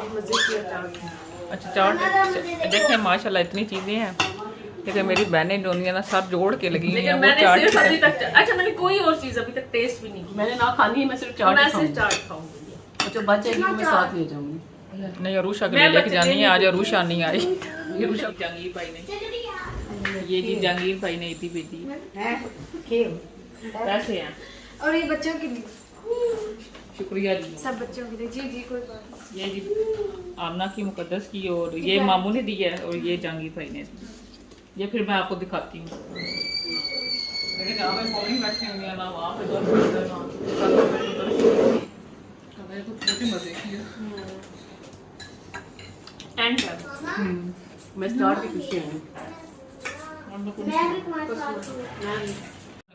बहुत मजे की चाट। अच्छा चाट देखें माशाल्लाह इतनी चीज़ें हैं, लेकिन मेरी बहनें दोनों ना सब जोड़ के लगी हुई हैं वो मैंने चाट सिर्फ अभी तक अच्छा मैंने कोई और चीज अभी तक टेस्ट भी नहीं की। मैंने ना खानी है, मैं सिर्फ चाट खाऊंगी। अच्छा बचेगी मैं साथ ले जाऊंगी। नहीं अरूशा के लिए लेके जानी है, आज अरूशा नहीं आई। अरूशा जहांगीर भाई ने ये जी जहांगीर भाई ने इतनी भेजी पैसे हैं और ये बच्चों के लिए, शुक्रिया जी सब बच्चों के लिए। जी जी कोई बात नहीं। ये जी आमना की मुकद्दस की और ये मामू ने दी है और ये जहांगीर भाई ने दी। ये फिर मैं आपको दिखाती हूँ। लेकिन जहाँ पे फोन बैठे हुए हैं ना वहाँ पे तो मजे की एंड मैं स्टार्ट की खुशी हूँ।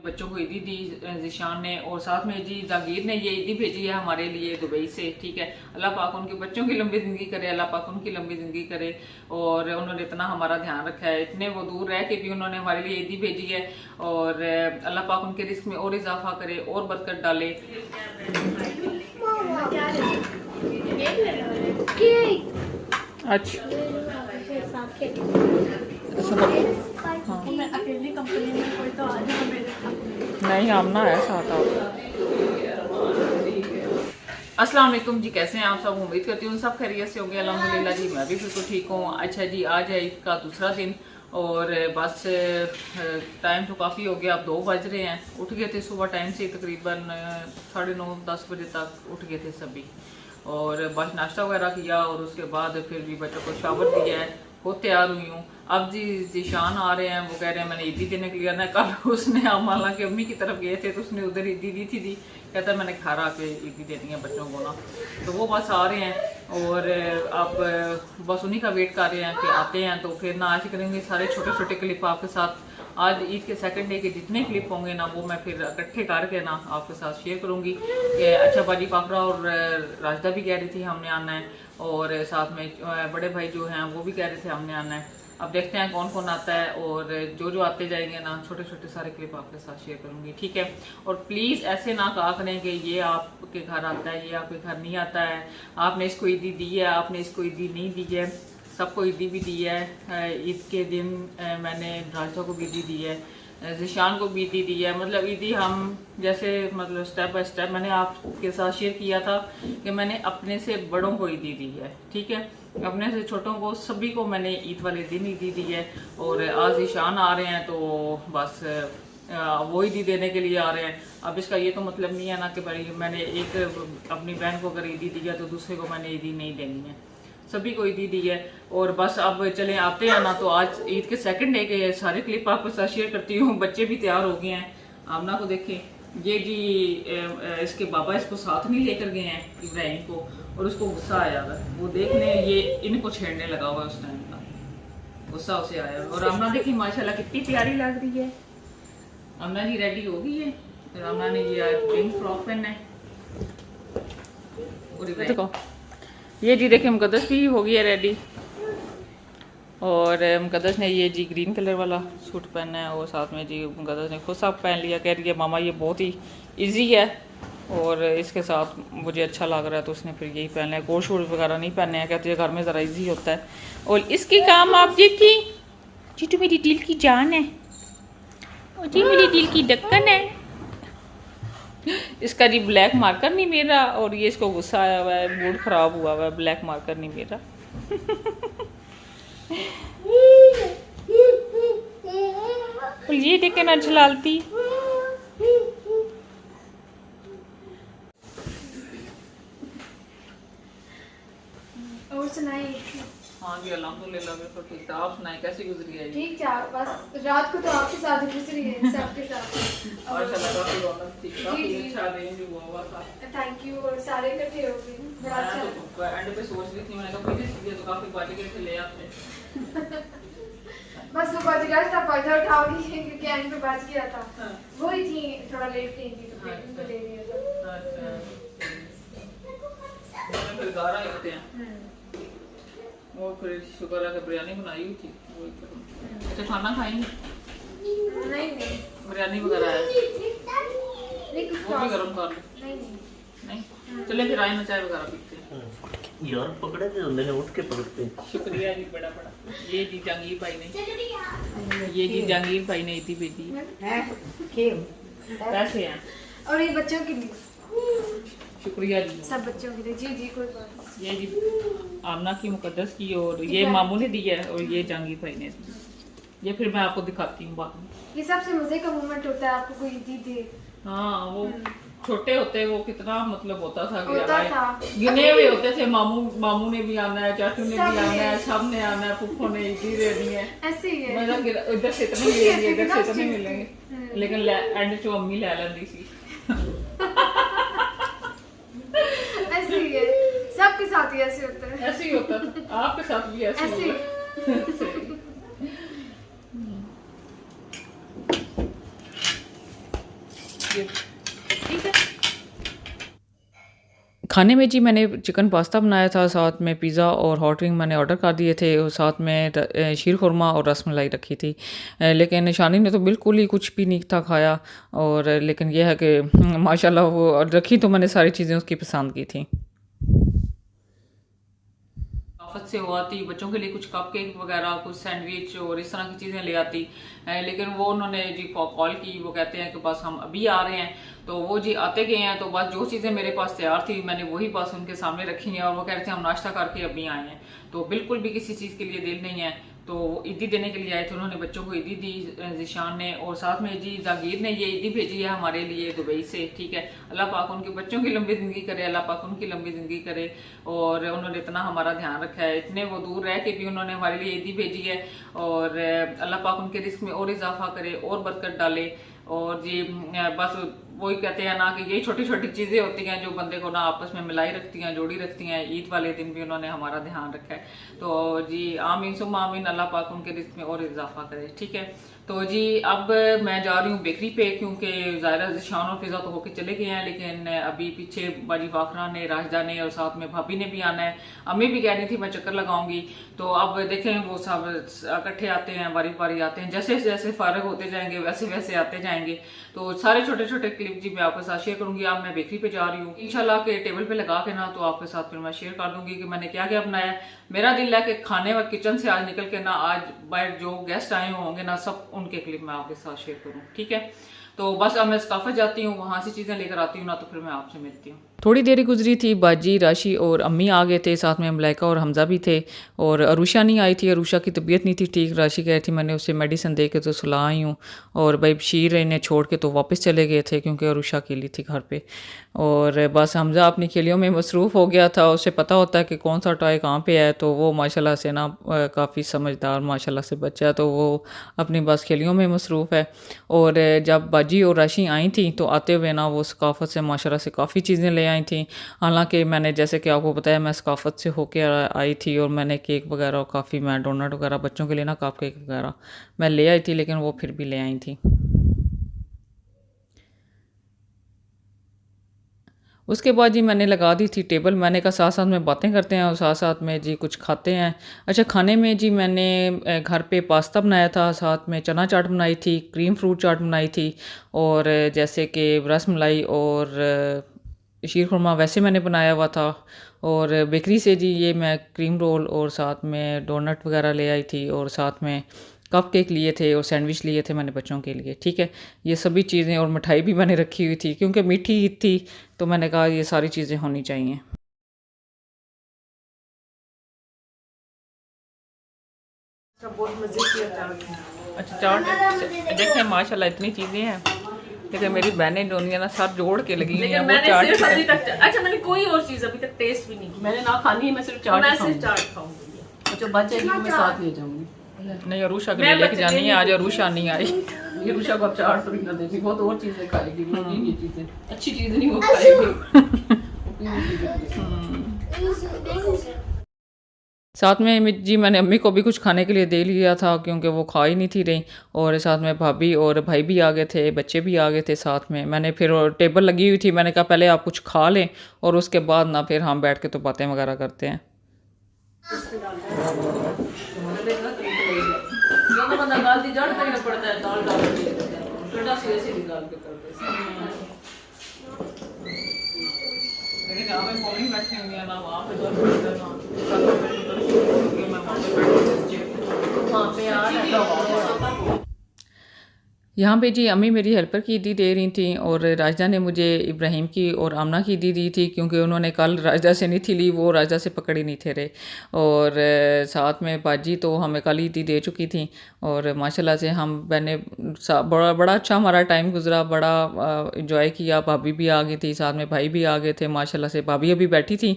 बच्चों को ईदी दी जिशान ने और साथ में जी जागीर ने ये ईदी भेजी है हमारे लिए दुबई से। ठीक है, अल्लाह पाक उनके बच्चों की लंबी ज़िंदगी करे, अल्लाह पाक उनकी लंबी ज़िंदगी करे। और उन्होंने इतना हमारा ध्यान रखा है, इतने वो दूर रह के भी उन्होंने हमारे लिए ईदी भेजी है। और अल्लाह पाक उनके रिस्क में और इजाफा करे और बरकत डाले। अच्छा मैं अकेली कंपनी में कोई तो आज मेरे नहीं आमना है साथ आप। अस्सलाम वालेकुम जी, कैसे हैं आप सब? उम्मीद करती हूँ सब खैरियत से होंगे। अल्हम्दुलिल्लाह जी मैं भी बिल्कुल ठीक हूँ। अच्छा जी आज है ईद का दूसरा दिन और बस टाइम तो काफ़ी हो गया, अब 2 बज रहे हैं। उठ गए थे सुबह टाइम से, तकरीबन 9:30-10 बजे तक उठ गए थे सभी। और बस नाश्ता वगैरह किया और उसके बाद फिर भी बच्चों को शावर दिया है, खुद तैयार हुई हूँ। अब जी जीशान आ रहे हैं, वो कह रहे हैं मैंने ईदी देने के लिए ना। कल उसने हालांकि अम्मी की तरफ गए थे तो उसने उधर ईदी दी थी। कहता है मैंने घर आके ईदी देनी है बच्चों को ना। तो वो बस आ रहे हैं और अब बस उन्हीं का वेट कर रहे हैं कि आते हैं। तो फिर ना आज करेंगे सारे छोटे छोटे क्लिप आपके साथ। आज ईद के सेकंड डे के जितने क्लिप होंगे ना वो मैं फिर इकट्ठे करके ना आपके साथ शेयर करूँगी। कि अच्छा बाजी पापड़ा और राजदा भी कह रही थी हमने आना है और साथ में बड़े भाई जो हैं वो भी कह रहे थे हमने आना है। अब देखते हैं कौन कौन आता है और जो जो आते जाएंगे ना छोटे छोटे सारे क्लिप आपके साथ शेयर करूँगी। ठीक है, और प्लीज़ ऐसे ना कहा करें कि ये आपके घर आता है, ये आपके घर नहीं आता है, आपने इसको ईदी दी है, आपने इसको ईदी नहीं दी है। सबको ईदी भी दी है। ईद के दिन मैंने राजा को भी ईदी दी है, जिशान को भी ईदी दी है। मतलब ईदी हम जैसे मतलब स्टेप बाय स्टेप मैंने आपके साथ शेयर किया था कि मैंने अपने से बड़ों को ईदी दी है। ठीक है, अपने से छोटों को सभी को मैंने ईद वाले दिन ईदी दी है। और आज जिशान आ रहे हैं तो बस वो ईदी देने के लिए आ रहे हैं। अब इसका ये तो मतलब नहीं है ना कि भाई मैंने एक अपनी बहन को अगर ईदी दी है तो दूसरे को मैंने ईदी नहीं देनी है। सभी को ईदी दी है। और बस अब चले आते हैं ना। तो आज ईद के सेकंड डे के सारे क्लिप आपके साथ शेयर करती हूँ। बच्चे भी तैयार हो गए हैं। आमना को देखें, ये जी इसके बाबा इसको साथ में लेकर गए हैं इब्राहिम को और उसको गुस्सा आया था। वो देखने ये इनको छेड़ने लगा हुआ उस टाइम का, गुस्सा उसे आया। और आमना देखिए माशाल्लाह कितनी प्यारी लग रही है। आमना जी रेडी हो गई है। और आमना ने ये आज पिंक फ्रॉक पहना है। और ये जी देखिए मुकद्दस भी हो गई है रेडी। और मुकद्दस ने ये जी ग्रीन कलर वाला सूट पहना है और साथ में जी मुकद्दस ने खुद सब पहन लिया। कह रही है मामा ये बहुत ही इजी है और इसके साथ मुझे अच्छा लग रहा है तो उसने फिर यही पहना है। कोट शूट वगैरह नहीं पहने हैं, कहती है घर में ज़रा इजी होता है। और इसके काम आप देखी जी, तो मेरी दिल की जान है और जी मेरी दिल की ढक्कन है। इसका जी ब्लैक मार्कर नहीं मेरा और ये इसको गुस्सा आया हुआ है, मूड ख़राब हुआ हुआ है। ब्लैक मार्कर नहीं मेरा। और ये देखे ना जलालती। और सुनाइए। हाँ जी अल्हम्दुलिल्लाह बिल्कुल ठीक था। आप सुनाए कैसी गुजरी है? ठीक ठाक, बस रात को तो आपके साथ ही गुजरी है, सबके साथ। माशाल्लाह काफी रौनक थी, काफी अच्छा दिन भी हुआ था। Thank you. और सारे इकट्ठे हो गए, बड़ा अच्छा। तो एंड पे सोच रही थी, मैंने कहा मुझे चाहिए तो काफी पार्टी के ले आते। बस वो बच गया था, फायदा उठाओगी क्योंकि एंड पे बच गया था। हाँ। वो ही थी थोड़ा लेट थी तो फिर उनको ले लिया था। अच्छा मैंने फिर घर आए होते हैं और फिर शुक्र है कि बिरयानी बनाई हुई थी। अच्छा खाना खाएंगे? नहीं बिरयानी वगैरह है नहीं कुछ वो भी गर्म कर लो। नहीं नहीं चले फिर आए ना चाय वगैरह पीते हैं। यार पकड़े थे उन्होंने उठ के पकड़ते। शुक्रिया जी बड़ा बड़ा। ये जी जहांगीर भाई ने, ये जी जहांगीर भाई ने इतनी भेजी पैसे हैं और ये बच्चों के लिए, शुक्रिया जी। सब बच्चों के लिए। जी जी कोई बात नहीं। ये जी आमना की मुकद्दस की और ये मामू ने दी है और ये जहांगीर भाई ने दी। ये फिर मैं आपको दिखाती हूँ बाद में। ये सबसे मजे का मोमेंट होता है, आपको कोई दी दे। हाँ वो छोटे होते वो कितना मतलब होता था कि होता था। गिने हुए होते थे। मामू ने भी आना है, चाचू ने भी आना है, सब ने आना है, फूफो ने इतनी देनी है। ऐसे ही है। मतलब इधर से इतने मिलेंगे, इधर से इतने मिलेंगे, लेकिन एंड चो अम्मी ले लेंदी सी। ऐसे ही है, सबके साथ ही ऐसे होता है। ऐसे ही होता था, आपके साथ भी ऐसे ही हुआ। ठीक है। खाने में जी मैंने चिकन पास्ता बनाया था, साथ में पिज़्ज़ा और हॉट ड्रिंक मैंने ऑर्डर कर दिए थे, और साथ में शीर खुरमा और रसमलाई रखी थी। लेकिन शानी ने तो बिल्कुल ही कुछ भी नहीं था खाया। और लेकिन यह है कि माशाल्लाह वो रखी तो मैंने सारी चीज़ें उसकी पसंद की थी। आफत से वो आती, बच्चों के लिए कुछ कपकेक वगैरह, कुछ सैंडविच और इस तरह की चीज़ें ले आती। लेकिन वो उन्होंने जी कॉल की, वो कहते हैं कि बस हम अभी आ रहे हैं। तो वो जी आते गए हैं, तो बस जो चीज़ें मेरे पास तैयार थी मैंने वही बस उनके सामने रखी हैं। और वो कह रहे थे हम नाश्ता करके अभी आए हैं, तो बिल्कुल भी किसी चीज़ के लिए दिल नहीं है। तो ईदी देने के लिए आए थे, उन्होंने बच्चों को ईदी दी ज़िशान ने, और साथ में जी जहांगीर ने ये ईदी भेजी है हमारे लिए दुबई से। ठीक है, अल्लाह पाक उनके बच्चों की लंबी ज़िंदगी करे, अल्लाह पाक उनकी लंबी ज़िंदगी करे। और उन्होंने इतना हमारा ध्यान रखा है, इतने वो दूर रह के भी उन्होंने हमारे लिए ईदी भेजी है। और अल्लाह पाक उनके रिस्क में और इजाफा करे और बरकत डाले। और जी बस वही कहते हैं ना कि ये छोटी छोटी चीज़ें होती हैं जो बंदे को ना आपस में मिलाई रखती हैं, जोड़ी रखती हैं। ईद वाले दिन भी उन्होंने हमारा ध्यान रखा है। तो जी आमीन सुम्मा आमीन, अल्लाह पाक उनके रिस्क में और इजाफा करे। ठीक है, तो जी अब मैं जा रही हूँ बेकरी पे, क्योंकि ज़ाहिर ज़िशान और फिज़ा तो होके चले गए हैं, लेकिन अभी पीछे बाजी वाखरा ने, राशिदा ने और साथ में भाभी ने भी आना है। अम्मी भी कह रही थी मैं चक्कर लगाऊंगी। तो अब देखें वो सब इकट्ठे आते हैं, बारी बारी आते हैं, जैसे जैसे फारग होते जाएंगे वैसे वैसे आते जाएंगे। तो सारे छोटे छोटे क्लिप जी मैं आपके साथ शेयर करूंगी। अब मैं बेकरी पे जा रही हूँ, इंशाल्लाह के टेबल पे लगा के ना तो आपके साथ फिर मैं शेयर कर दूंगी कि मैंने क्या क्या बनाया। मेरा दिल है कि खाने व किचन से आज निकल के ना, आज बाहर जो गेस्ट आए होंगे ना, सब उनके क्लिप मैं आपके साथ शेयर करूँ। ठीक है, तो बस अब मैं सकाफत जाती हूँ, वहाँ से चीज़ें लेकर आती हूँ ना, तो फिर मैं आपसे मिलती हूँ। थोड़ी देरी गुजरी थी, बाजी, राशि और अम्मी आ गए थे, साथ में मलाइका और हमज़ा भी थे। और अरुषा नहीं आई थी, अरुषा की तबीयत नहीं थी ठीक। राशि कह रही थी मैंने उसे मेडिसिन दे के तो सुला आई हूँ। और भाई बशीर इन्हें छोड़ के तो वापस चले गए थे, क्योंकि अरुषा अकेली थी घर पे। और बस हमज़ा अपनी खेलियों में मसरूफ़ हो गया था, उसे पता होता है कि कौन सा टॉय कहाँ पे है। तो वो माशाल्लाह से ना काफ़ी समझदार माशाल्लाह से बच्चा है, तो वो अपनी बस खेलियों में मसरूफ़ है। और जब बाजी और राशि आई थी तो आते हुए ना वो सकाफत से माशाल्लाह से काफ़ी चीज़ें ले आई थी। हालांकि मैंने जैसे कि आपको बताया मैं सकाफत से होके आई थी, और मैंने केक वगैरह काफ़ी, मैं डोनट वगैरह बच्चों के लिए ना कप केक वगैरह मैं ले आई थी, लेकिन वो फिर भी ले आई थी। उसके बाद जी मैंने लगा दी थी टेबल। मैंने कहा साथ साथ में बातें करते हैं और साथ साथ में जी कुछ खाते हैं। अच्छा, खाने में जी मैंने घर पे पास्ता बनाया था, साथ में चना चाट बनाई थी, क्रीम फ्रूट चाट बनाई थी, और जैसे कि रसमलाई और शीर खुरमा वैसे मैंने बनाया हुआ था। और बेकरी से जी ये मैं क्रीम रोल और साथ में डोनट वगैरह ले आई थी, और साथ में कप केक लिए थे और सैंडविच लिए थे मैंने बच्चों के लिए। ठीक है, ये सभी चीज़ें, और मिठाई भी मैंने रखी हुई थी क्योंकि मीठी ईद थी, तो मैंने कहा ये सारी चीज़ें होनी चाहिए। बहुत मजे किया चाट। अच्छा, चाट देखें माशाल्लाह इतनी चीज़ें हैं, लेकिन मेरी बहनें दोनों ना साथ जोड़ के लगी हुई हैं। वो चाट सिर्फ अभी तक, अच्छा मैंने कोई और चीज अभी तक टेस्ट भी नहीं की। मैंने ना खानी है, मैं सिर्फ चाट मैं खाऊंगी। सिर्फ चाट खाऊंगी। अच्छा, बच जाएगी तो मैं साथ ले जाऊंगी। नहीं, अरुषा के लिए लेके जानी है, आज अरुषा नहीं आई। ये रुषा को चाट तो ना देती, बहुत और चीजें खाएगी। ये चीजें अच्छी चीजें नहीं वो खाएगी। साथ में जी मैंने अम्मी को भी कुछ खाने के लिए दे लिया था, क्योंकि वो खा ही नहीं थी रही। और साथ में भाभी और भाई भी आ गए थे, बच्चे भी आ गए थे साथ में। मैंने फिर टेबल लगी हुई थी, मैंने कहा पहले आप कुछ खा लें और उसके बाद ना फिर हम बैठ के तो बातें वगैरह करते हैं। बंदा गाल दी जड़ देना पड़ता है, दाल डाल के सीधे निकाल के करते हैं। लेकिन यहाँ पे कौन ही बैठे हुए हैं ना, वहाँ पे तो मैं वहाँ पे बैठ के यहाँ पे जी अम्मी मेरी हेल्पर की ईदी दे रही थी और राजदा ने मुझे इब्राहिम की और आमना की ईदी दी थी, क्योंकि उन्होंने कल राजदा से नहीं थी ली, वो राजदा से पकड़ी नहीं थे रहे। और साथ में बाजी तो हमें कल ईदी दे चुकी थी और माशाल्लाह से हम मैंने बड़ा अच्छा हमारा टाइम गुजरा, बड़ा इन्जॉय किया। भाभी भी आ गई थी, साथ में भाई भी आ गए थे माशाल्लाह से। भाभी अभी बैठी थी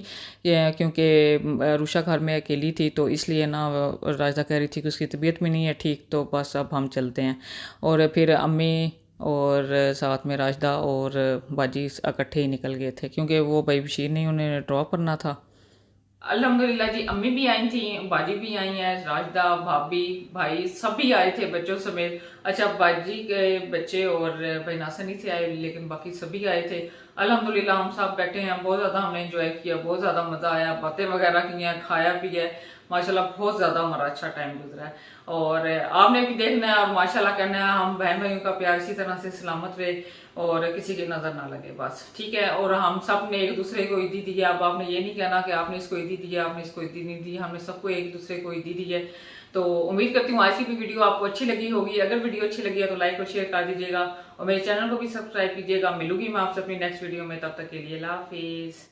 क्योंकि रुशा घर में अकेली थी, तो इसलिए ना राजदा कह रही थी कि उसकी तबीयत भी नहीं है ठीक, तो बस अब हम चलते हैं। और फिर अम्मी और साथ में राजदा और बाजी इकट्ठे ही निकल गए थे, क्योंकि वो भाई बशीर नहीं उन्हें ड्रॉप करना था। अल्हम्दुलिल्लाह जी अम्मी भी आई थी, बाजी भी आई हैं, राजदा भाभी भाई सभी आए थे बच्चों समेत। अच्छा बाजी के बच्चे और भाई नासर नहीं थे आए, लेकिन बाकी सभी आए थे। अल्हम्दुलिल्लाह हम सब बैठे हैं, बहुत ज़्यादा हमने एंजॉय किया, बहुत ज़्यादा मज़ा आया, बातें वगैरह की हैं, खाया भी है माशाल्लाह, बहुत ज़्यादा हमारा अच्छा टाइम गुजरा है। और आपने भी देखना है और माशाल्लाह कहना है हम बहन भाइयों का प्यार इसी तरह से सलामत रहे और किसी की नज़र ना लगे, बस ठीक है। और हम सब ने एक दूसरे को ईदी दी है। अब आपने ये नहीं कहना कि आपने इसको ईदी दी है, आपने इसको ईदी नहीं दी, हमने सबको एक दूसरे को ईदी दी है। तो उम्मीद करती हूँ आज की भी वीडियो आपको अच्छी लगी होगी। अगर वीडियो अच्छी लगी है तो लाइक और शेयर कर दीजिएगा और मेरे चैनल को भी सब्सक्राइब कीजिएगा। मिलूंगी मैं आपसे अपनी नेक्स्ट वीडियो में, तब तक के लिए अल्लाह हाफिज़।